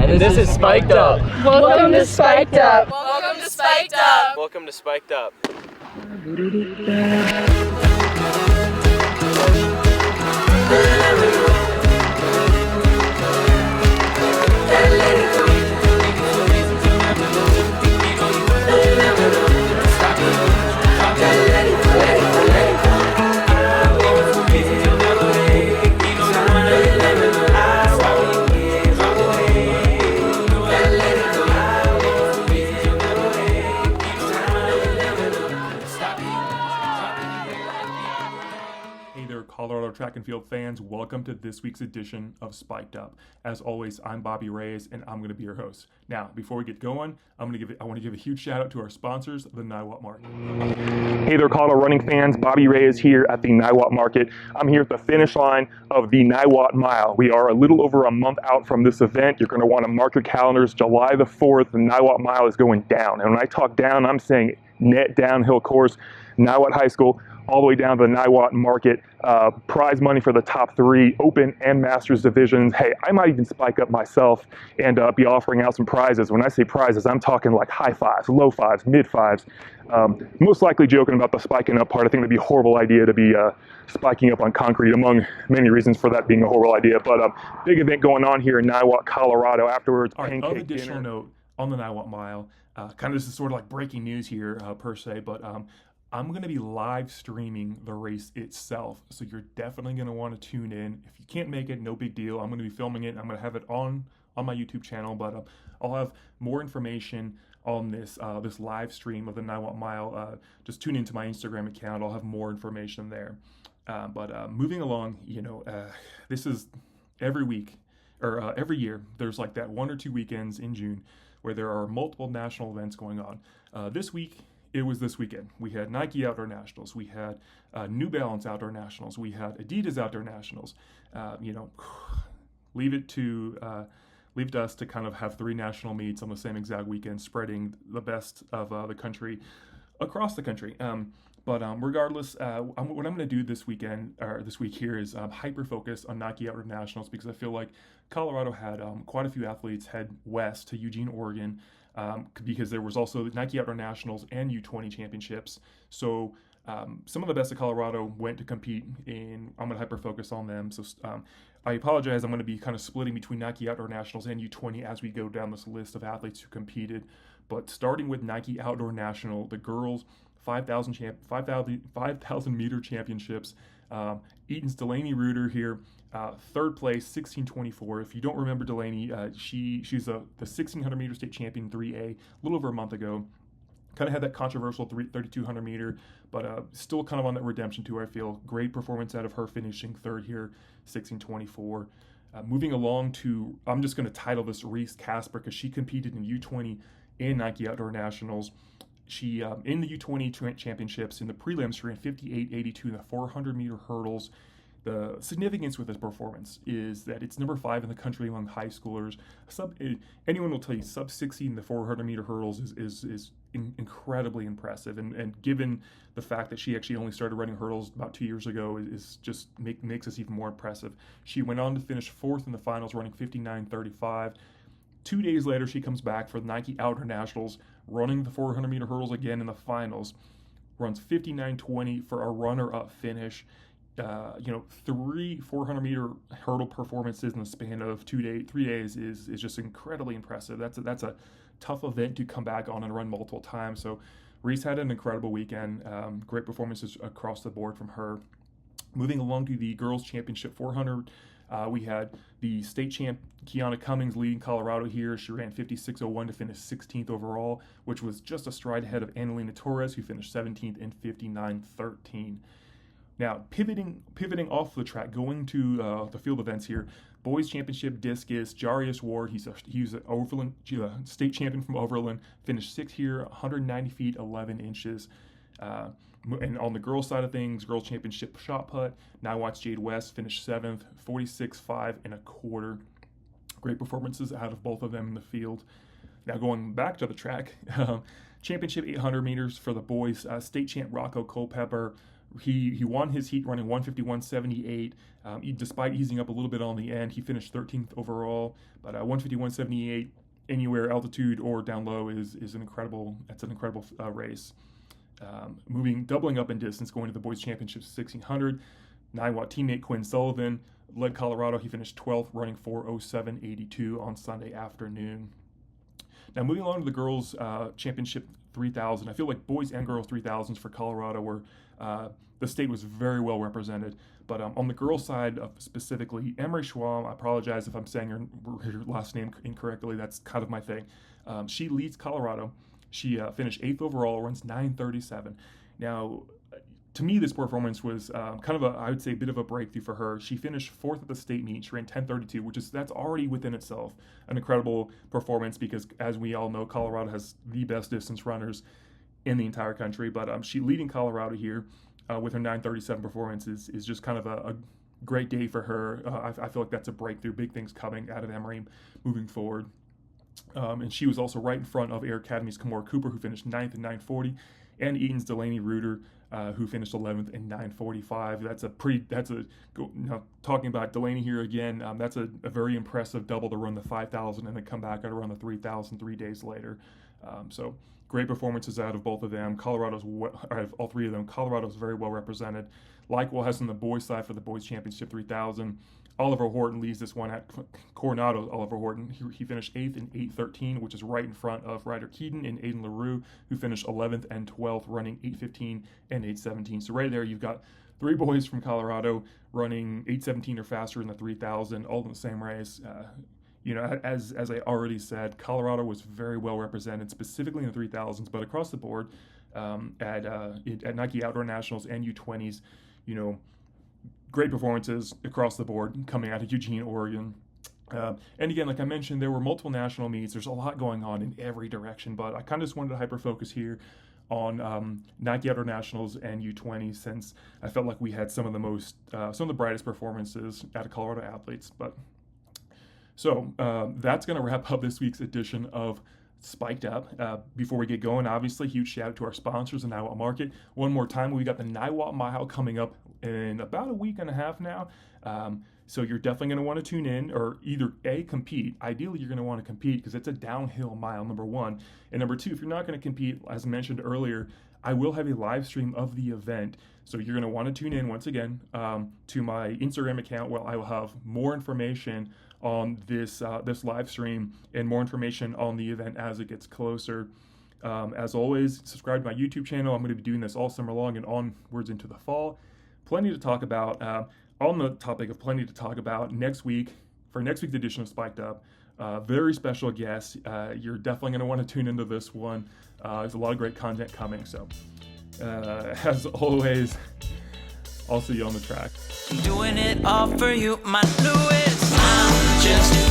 and this is Spiked Up. Welcome to Spiked Up. Welcome to Spiked Up. Welcome to Spiked Up. Colorado track and field fans, welcome to this week's edition of Spiked Up. As always, I'm Bobby Reyes, and I'm going to be your host. Now, before we get going, I want to give a huge shout out to our sponsors, the Niwot Market. Hey there, Colorado running fans. Bobby Reyes here at the Niwot Market. I'm here at the finish line of the Niwot Mile. We are a little over a month out from this event. You're going to want to mark your calendars. July the 4th, the Niwot Mile is going down. And when I talk down, I'm saying net downhill course, Niwot High School, all the way down to the Niwot Market. Prize money for the top 3 Open and Masters divisions. Hey, I might even spike up myself and be offering out some prizes. When I say prizes, I'm talking like high fives, low fives, mid fives. Most likely joking about the spiking up part. I think it'd be a horrible idea to be spiking up on concrete, among many reasons for that being a horrible idea. But big event going on here in Niwot, Colorado. Afterwards, all right, of additional note on the Niwot Mile, kind of this is sort of like breaking news here per se, but I'm going to be live streaming the race itself, so you're definitely going to want to tune in. If you can't make it, no big deal. I'm going to be filming it. I'm going to have it on my YouTube channel, but I'll have more information on this live stream of the Niwot Mile. Just tune into my Instagram account. I'll have more information there. But moving along, this is every week or every year. There's like that 1 or 2 weekends in June where there are multiple national events going on. This week, it was this weekend. We had Nike Outdoor Nationals. We had New Balance Outdoor Nationals. We had Adidas Outdoor Nationals. Leave it to us to kind of have 3 national meets on the same exact weekend, spreading the best of the country across the country. But regardless, what I'm going to do this week here is hyper focus on Nike Outdoor Nationals, because I feel like Colorado had quite a few athletes head west to Eugene, Oregon, because there was also Nike Outdoor Nationals and U20 championships. So some of the best of Colorado went to compete, and I'm going to hyper focus on them. So I apologize. I'm going to be kind of splitting between Nike Outdoor Nationals and U20 as we go down this list of athletes who competed. But starting with Nike Outdoor National, the girls 5,000 meter championships. Eaton's Delaney Reuter here, third place, 16:24. If you don't remember Delaney, she's the 1,600 meter state champion 3A a little over a month ago. Kind of had that controversial 3,200 meter, but still kind of on that redemption tour, I feel. Great performance out of her, finishing third here, 16:24. Moving along to, I'm just going to title this Reese Casper because she competed in U20 and Nike Outdoor Nationals. She, in the U20 championships, in the prelims, she ran 58.82 in the 400 meter hurdles. The significance with this performance is that it's number 5 in the country among high schoolers. Anyone will tell you sub 60 in the 400 meter hurdles is incredibly impressive. And given the fact that she actually only started running hurdles about 2 years ago, is just makes us even more impressive. She went on to finish 4th in the finals, running 59.35. 2 days later, she comes back for the Nike Outdoor Nationals, running the 400 meter hurdles again in the finals, runs 59.20 for a runner-up finish. 3 400 meter hurdle performances in the span of 3 days is just incredibly impressive. That's a tough event to come back on and run multiple times. So Reese had an incredible weekend. Great performances across the board from her. Moving along to the girls' championship 400. We had the state champ Kiana Cummings leading Colorado here. She ran 56.01 to finish 16th overall, which was just a stride ahead of Annalena Torres, who finished 17th in 59.13. Now, pivoting off the track, going to the field events here. Boys Championship discus, Jarius Ward, he's an Overland state champion from Overland, finished 6th here, 190 feet, 11 inches. And on the girls' side of things, girls' championship shot put, Niwot's Jade West finished 7th, 46.5 and a quarter. Great performances out of both of them in the field. Now going back to the track, championship 800 meters for the boys, state champ Rocco Culpepper He won his heat running 151.78. Despite easing up a little bit on the end, he finished 13th overall. But 151.78 anywhere altitude or down low is an incredible. That's an incredible race. Doubling up in distance, going to the boys' championships 1600. 9-watt teammate Quinn Sullivan led Colorado. He finished 12th, running 4:07.82 on Sunday afternoon. Now, moving along to the girls' championship 3000, I feel like boys and girls 3000s for Colorado were the state was very well represented. But on the girls' side specifically, Emery Schwam, I apologize if I'm saying her last name incorrectly. That's kind of my thing. She leads Colorado. She finished 8th overall, runs 9:37. Now, to me, this performance was kind of I would say, a bit of a breakthrough for her. She finished 4th at the state meet. She ran 10:32, that's already within itself an incredible performance because, as we all know, Colorado has the best distance runners in the entire country. But she leading Colorado here with her 9:37 performance is just kind of a great day for her. I feel like that's a breakthrough. Big things coming out of Emory moving forward. And she was also right in front of Air Academy's Kamora Cooper, who finished 9th in 9:40, and Eaton's Delaney Reuter, who finished 11th in 9:45. Talking about Delaney here again, that's a very impressive double to run the 5,000 and then come back and run the 3,000 3 days later. So great performances out of both of them. Out of all three of them, Colorado's very well represented. Likewise on the boys' side for the boys' championship 3000. Oliver Horton leads this one at Coronado. Oliver Horton, he finished 8th in 8:13, which is right in front of Ryder Keaton and Aiden LaRue, who finished 11th and 12th, running 8:15 and 8:17. So right there, you've got three boys from Colorado running 8:17 or faster in the 3000, all in the same race. As I already said, Colorado was very well represented, specifically in the 3000s, but across the board at Nike Outdoor Nationals and U20s, great performances across the board coming out of Eugene, Oregon. And again, like I mentioned, there were multiple national meets. There's a lot going on in every direction, but I kind of just wanted to hyper-focus here on Nike Outdoor Nationals and U20 since I felt like we had some of the brightest performances out of Colorado athletes. So that's going to wrap up this week's edition of Spiked Up. Before we get going, obviously, huge shout out to our sponsors, the Niwot Market. One more time, we got the Niwot Mile coming up in about a week and a half now. So you're definitely going to want to tune in, or either compete. Ideally, you're going to want to compete because it's a downhill mile, number one. And number two, if you're not going to compete, as mentioned earlier, I will have a live stream of the event. So you're going to want to tune in once again to my Instagram account where I will have more information on this live stream and more information on the event as it gets closer. As always, subscribe to my YouTube channel. I'm going to be doing this all summer long and onwards into the fall. Plenty to talk about. On the topic of plenty to talk about next week, for next week's edition of Spiked Up, very special guest. You're definitely going to want to tune into this one. There's a lot of great content coming. So, as always, I'll see you on the track. Doing it all for you, my Louis. I'm just